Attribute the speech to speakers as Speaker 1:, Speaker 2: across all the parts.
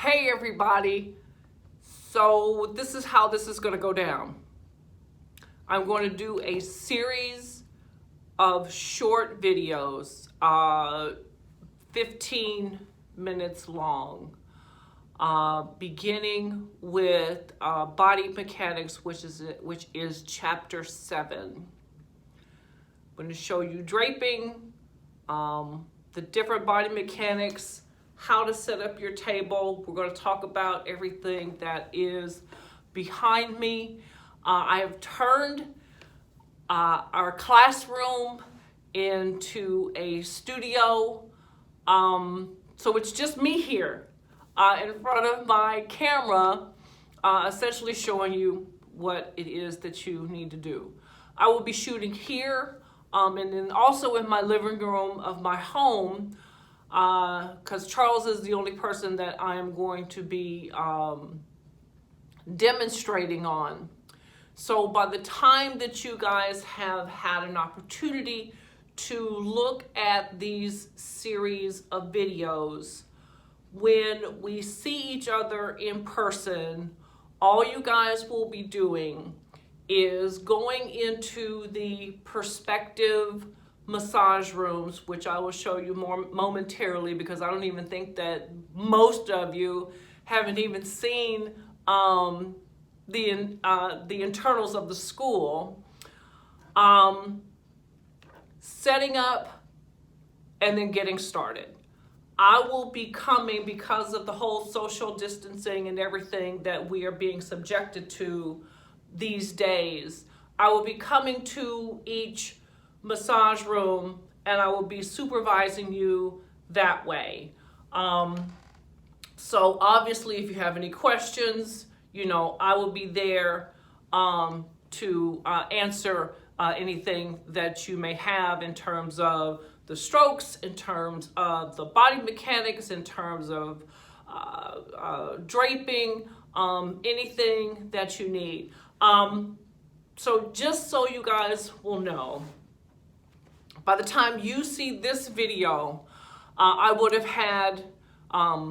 Speaker 1: Hey everybody, so this is how this is going to go down. I'm going to do a series of short videos, 15 minutes long, beginning with body mechanics, which is chapter 7. I'm going to show you draping, the different body mechanics, how to set up your table. We're going to talk about everything that is behind me. I have turned our classroom into a studio. So it's just me here in front of my camera, essentially showing you what it is that you need to do. I will be shooting here and then also in my living room of my home, because Charles is the only person that I am going to be demonstrating on. So by the time that you guys have had an opportunity to look at these series of videos, when we see each other in person, all you guys will be doing is going into the perspective massage rooms, which I will show you more momentarily, because I don't even think that most of you haven't even seen the internals of the school. Setting up and then getting started. I will be coming, because of the whole social distancing and everything that we are being subjected to these days, I will be coming to each massage room and I will be supervising you that way. So obviously if you have any questions, I will be there to answer anything that you may have in terms of the strokes, in terms of the body mechanics, in terms of draping, anything that you need. So just so you guys will know, by the time you see this video, I would have had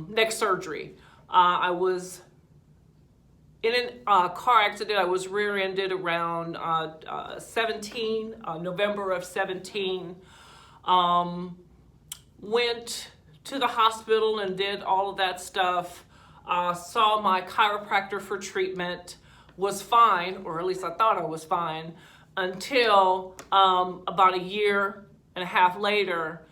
Speaker 1: neck surgery. I was in a car accident. I was rear-ended around November of 17. Went to the hospital and did all of that stuff. Saw my chiropractor for treatment. Was fine, or at least I thought I was fine, until about a year and a half later,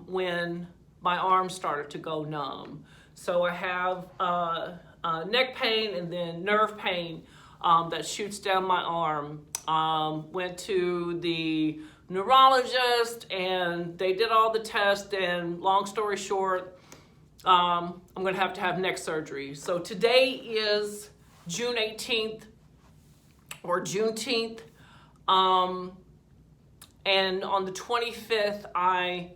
Speaker 1: when my arm started to go numb. So I have neck pain and then nerve pain that shoots down my arm. Went to the neurologist and they did all the tests, and long story short, I'm gonna have to have neck surgery. So today is June 18th or Juneteenth. And on the 25th, I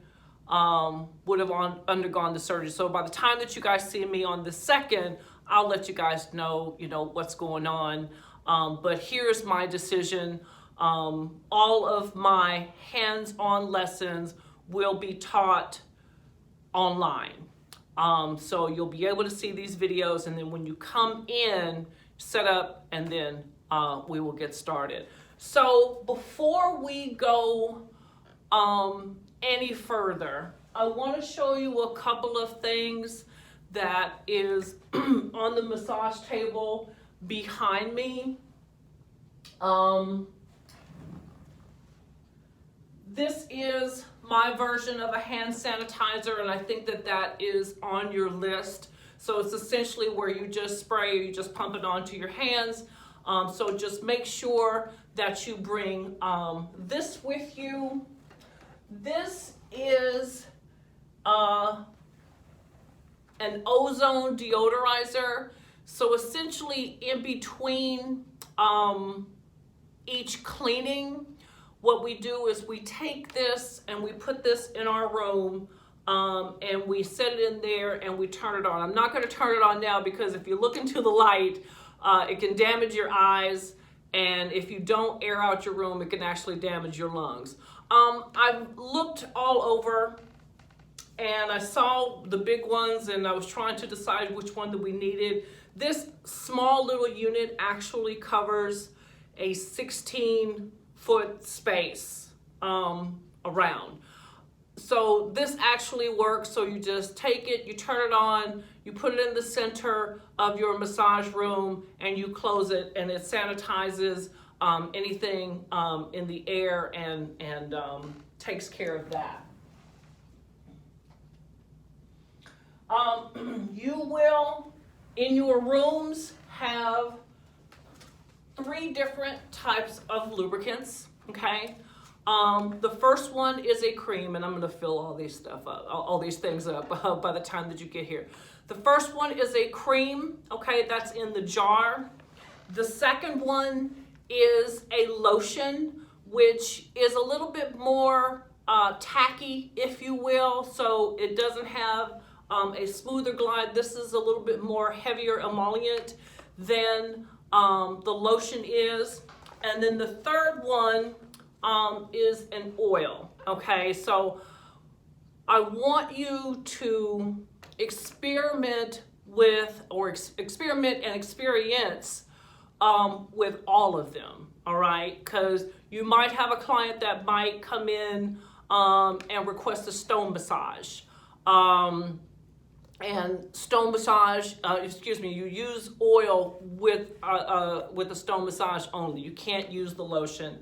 Speaker 1: would have undergone the surgery. So by the time that you guys see me on the 2nd, I'll let you guys know, what's going on. But here's my decision. All of my hands-on lessons will be taught online. So you'll be able to see these videos, and then when you come in, set up, and then we will get started. So before we go any further, I want to show you a couple of things that is on the massage table behind me. This is my version of a hand sanitizer, and I think that is on your list. So it's essentially where you just spray, you just pump it onto your hands. So just make sure that you bring this with you. This is an ozone deodorizer. So essentially in between each cleaning, what we do is we take this and we put this in our room, and we set it in there and we turn it on. I'm not going to turn it on now, because if you look into the light, it can damage your eyes, and if you don't air out your room, it can actually damage your lungs. I've looked all over and I saw the big ones, and I was trying to decide which one that we needed. This small little unit actually covers a 16-foot space around. So this actually works. So you just take it, you turn it on, you put it in the center of your massage room, and you close it, and it sanitizes anything in the air and takes care of that. You will, in your rooms, have 3 different types of lubricants, okay? The first one is a cream, and I'm gonna fill all these things up by the time that you get here. The first one is a cream, okay, that's in the jar. The second one is a lotion, which is a little bit more tacky, if you will, so it doesn't have a smoother glide. This is a little bit more heavier emollient than the lotion is. And then the third one is an oil, okay? So I want you to experiment with, or experiment and experience with all of them, all right? Because you might have a client that might come in and request a stone massage. And stone massage, you use oil with a stone massage only. You can't use the lotion,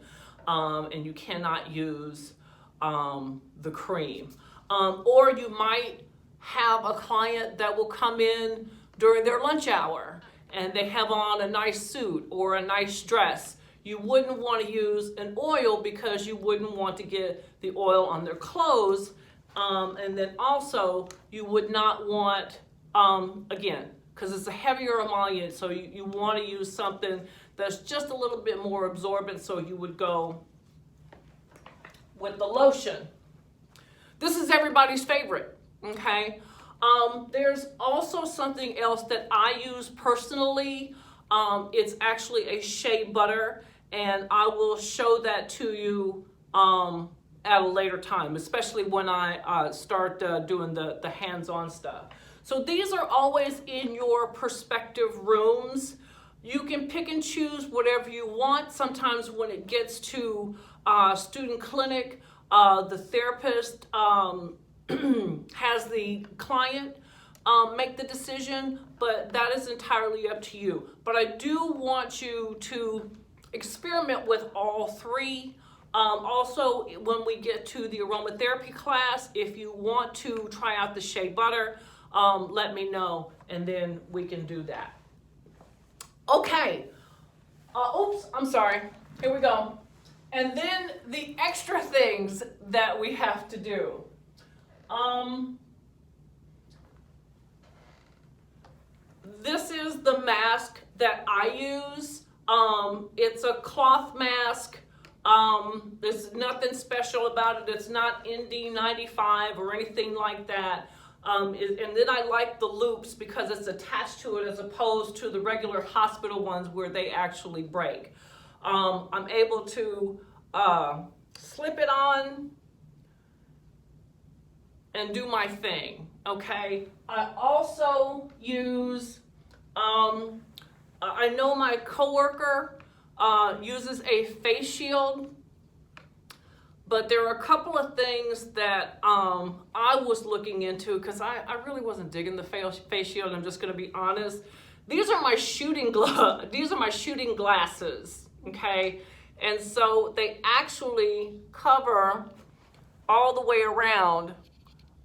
Speaker 1: and you cannot use the cream. Or you might have a client that will come in during their lunch hour, and they have on a nice suit or a nice dress. You wouldn't want to use an oil because you wouldn't want to get the oil on their clothes. And then also, you would not want, again, because it's a heavier emollient, so you want to use something that's just a little bit more absorbent, so you would go with the lotion. This is everybody's favorite, okay? There's also something else that I use personally. It's actually a shea butter, and I will show that to you at a later time, especially when I start doing the hands-on stuff. So these are always in your perspective rooms. You can pick and choose whatever you want. Sometimes when it gets to student clinic, the therapist has the client make the decision, but that is entirely up to you. But I do want you to experiment with all 3. Also, when we get to the aromatherapy class, if you want to try out the shea butter, let me know, and then we can do that. Okay. Oops, I'm sorry. Here we go. And then the extra things that we have to do. This is the mask that I use. It's a cloth mask. There's nothing special about it. It's not ND95 or anything like that. And then I like the loops because it's attached to it as opposed to the regular hospital ones where they actually break. I'm able to slip it on and do my thing, okay? I also use, I know my coworker uses a face shield, but there are a couple of things that I was looking into because I really wasn't digging the face shield. I'm just going to be honest. These are my shooting glasses, okay? And so they actually cover all the way around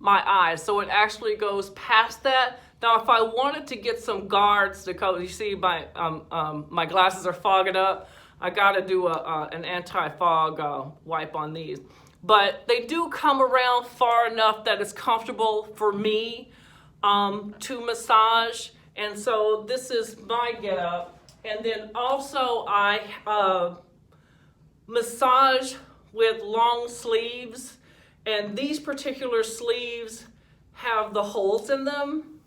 Speaker 1: my eyes. So it actually goes past that. Now, if I wanted to get some guards to cover, you see my glasses are fogging up. I got to do an anti-fog wipe on these. But they do come around far enough that it's comfortable for me to massage. And so this is my getup. And then also I massage with long sleeves. And these particular sleeves have the holes in them.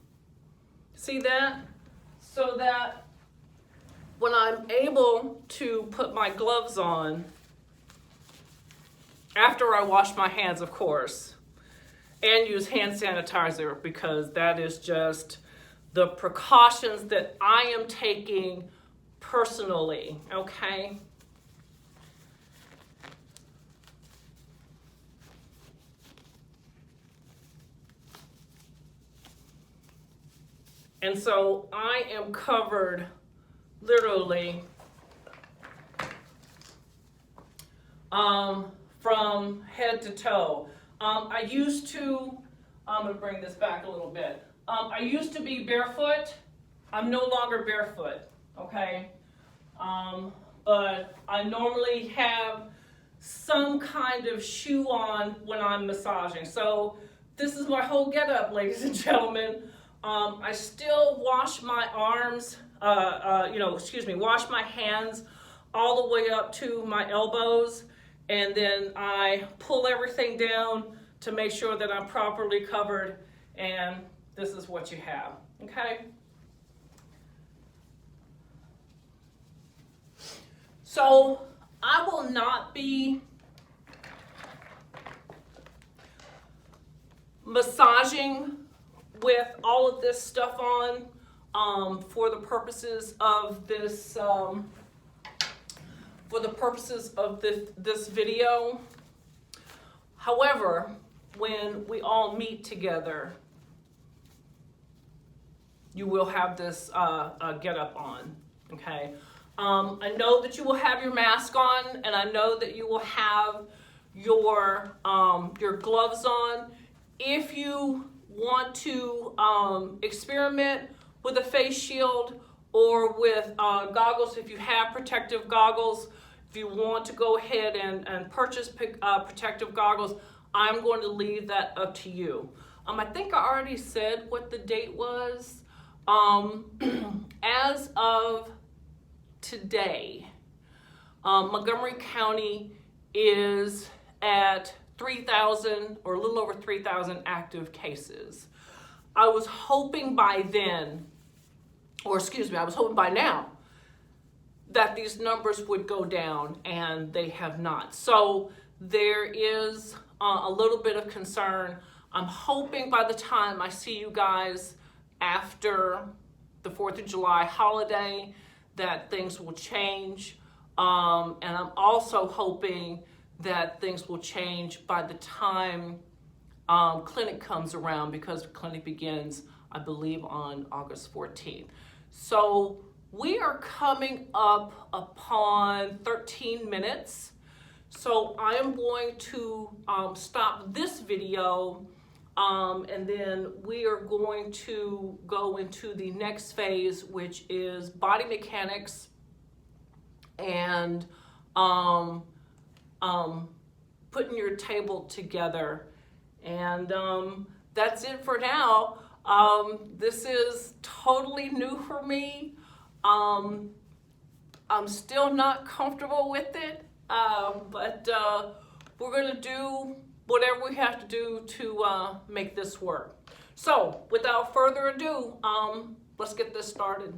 Speaker 1: See that? So that when I'm able to put my gloves on, after I wash my hands, of course, and use hand sanitizer, because that is just the precautions that I am taking personally, okay? And so I am covered literally from head to toe. I used to, I'm gonna bring this back a little bit. I used to be barefoot. I'm no longer barefoot, okay? But I normally have some kind of shoe on when I'm massaging. So this is my whole getup, ladies and gentlemen. I still wash my arms, wash my hands all the way up to my elbows, and then I pull everything down to make sure that I'm properly covered, and this is what you have, okay? So I will not be massaging with all of this stuff on for the purposes of this this video. However, when we all meet together, you will have this get up on, okay? I know that you will have your mask on, and I know that you will have your gloves on. If you want to experiment with a face shield or with goggles, if you have protective goggles, if you want to go ahead and purchase protective goggles, I'm going to leave that up to you. I think I already said what the date was. As of today, Montgomery County is at 3,000 or a little over 3,000 active cases. I was hoping by then, I was hoping by now that these numbers would go down, and they have not. So there is a little bit of concern. I'm hoping by the time I see you guys after the 4th of July holiday that things will change. And I'm also hoping that things will change by the time clinic comes around, because the clinic begins, I believe, on August 14th. So we are coming up upon 13 minutes. So I am going to stop this video, and then we are going to go into the next phase, which is body mechanics and putting your table together. And that's it for now. This is totally new for me. I'm still not comfortable with it, but we're gonna do whatever we have to do to make this work. So without further ado, let's get this started.